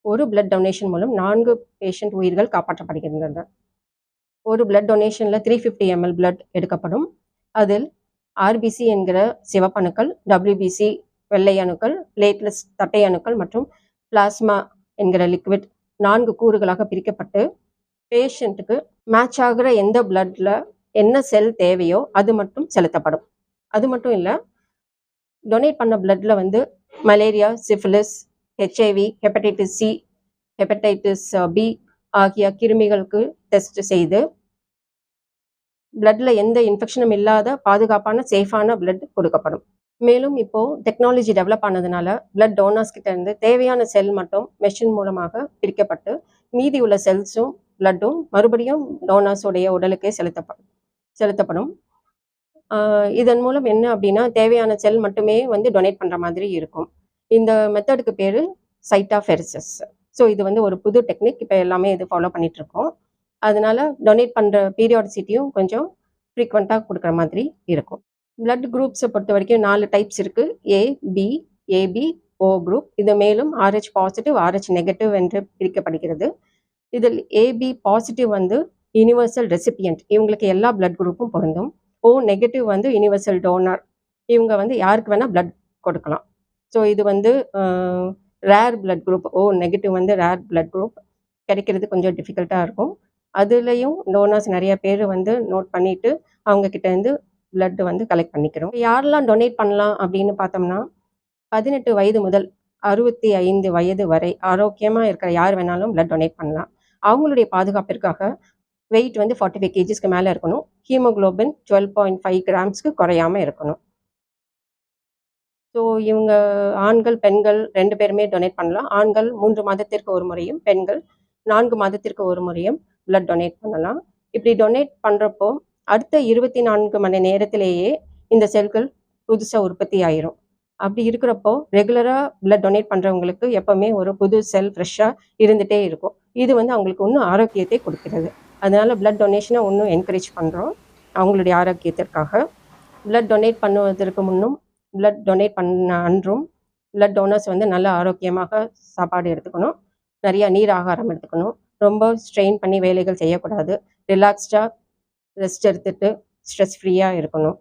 ஒரு blood donation மூலம் 4 patient உயிர்கள் காப்பாற்றப்படுகின்றன. ஒரு பிளட் டொனேஷன்ல 350 ml பிளட் எடுக்கப்படும். அதில் ஆர்பிசி என்கிற சிவப்பணுக்கள், டபிள்யூபிசி வெள்ளை அணுக்கள், பிளேட்லெட்ஸ் தட்டை அணுக்கள் மற்றும் பிளாஸ்மா என்கிற லிக்விட் 4 கூறுகளாக பிரிக்கப்பட்டு பேஷண்ட்டுக்கு மேட்ச் ஆகிற எந்த பிளட்ல என்ன செல் தேவையோ அது மட்டும் செலுத்தப்படும். அது மட்டும் இல்லை, டொனேட் பண்ண பிளட்ல malaria, syphilis, HIV, hepatitis C, hepatitis B ஆகிய கிருமிகளுக்கு டெஸ்ட் செய்து பிளட்ல எந்த இன்ஃபெக்ஷனும் இல்லாத பாதுகாப்பான சேஃபான பிளட் கொடுக்கப்படும். மேலும் இப்போ டெக்னாலஜி டெவலப் ஆனதுனால பிளட் டோனர்ஸ் கிட்ட இருந்து தேவையான செல் மட்டும் மெஷின் மூலமாக பிரிக்கப்பட்டு மீதி உள்ள செல்ஸும் பிளட்டும் மறுபடியும் டோனர்ஸோடைய உடலுக்கே செலுத்தப்படும். இதன் மூலம் என்ன அப்படின்னா, தேவையான செல் மட்டுமே டொனேட் பண்ற மாதிரி இருக்கும். இந்த மெத்தடுக்கு பேரு சைட்டாஃபெரிசிஸ். ஸோ இது ஒரு புது டெக்னிக். இப்போ எல்லாமே இது ஃபாலோ பண்ணிட்டு இருக்கோம். அதனால டொனேட் பண்ற பீரியாடிசிட்டியும் கொஞ்சம் ஃப்ரீக்வெண்ட்டாக கொடுக்குற மாதிரி இருக்கும். பிளட் குரூப்ஸை பொறுத்த வரைக்கும் 4 டைப்ஸ் இருக்கு. ஏபி, ஓ குரூப். இது மேலும் RH பாசிட்டிவ், RH நெகட்டிவ் என்று பிரிக்கப்படுகிறது. இதில் ஏபி பாசிட்டிவ் யூனிவர்சல் ரெசிபியன்ட், இவங்களுக்கு எல்லா பிளட் குரூப்பும் பொருந்தும். ஓ நெகட்டிவ் யூனிவர்சல் டோனர், இவங்க யாருக்கு வேணால் பிளட் கொடுக்கலாம். ஸோ இது rare blood group. O negative rare blood group, கிடைக்கிறது கொஞ்சம் டிஃபிகல்ட்டாக இருக்கும். அதுலேயும் டோனர்ஸ் நிறைய பேர் நோட் பண்ணிட்டு அவங்க கிட்ட இருந்து பிளட் கலெக்ட் பண்ணிக்கிறோம். யாரெல்லாம் டொனேட் பண்ணலாம் அப்படின்னு பார்த்தோம்னா, 18 வயது முதல் 65 வயது வரை ஆரோக்கியமாக இருக்கிற யார் வேணாலும் பிளட் டொனேட் பண்ணலாம். அவங்களுடைய பாதுகாப்பிற்காக வெயிட் 45 kgsக்கு மேலே இருக்கணும். ஹீமோகுளோபின் 12.5 grams குறையாமல் இருக்கணும். ஸோ இவங்க ஆண்கள் பெண்கள் 2 பேருமே டொனேட் பண்ணலாம். ஆண்கள் 3 மாதத்திற்கு ஒரு முறையும், பெண்கள் 4 மாதத்திற்கு ஒரு முறையும் பிளட் டொனேட் பண்ணலாம். இப்படி டொனேட் பண்ணுறப்போ அடுத்த 24 மணி நேரத்திலேயே இந்த செல்கள் புதுசாக உற்பத்தி ஆயிரும். அப்படி இருக்கிறப்போ ரெகுலராக பிளட் டொனேட் பண்ணுறவங்களுக்கு எப்போவுமே ஒரு புது செல் ஃப்ரெஷ்ஷாக இருந்துகிட்டே இருக்கும். இது அவங்களுக்கு இன்னும் ஆரோக்கியத்தை கொடுக்கிறது. அதனால் பிளட் டொனேஷனை இன்னும் என்கரேஜ் பண்ணுறோம் அவங்களுடைய ஆரோக்கியத்திற்காக. பிளட் டொனேட் பண்ணுவதற்கு முன்னும், பிளட் டொனேட் பண்ண அன்றும் பிளட் டோனர்ஸ் நல்ல ஆரோக்கியமாக சாப்பாடு எடுத்துக்கணும், நிறையா நீர் ஆகாரம் எடுத்துக்கணும், ரொம்ப ஸ்ட்ரெயின் பண்ணி வேலைகள் செய்யக்கூடாது, ரிலாக்ஸ்டாக ரெஸ்ட் எடுத்துட்டு ஸ்ட்ரெஸ் ஃப்ரீயாக இருக்கணும்.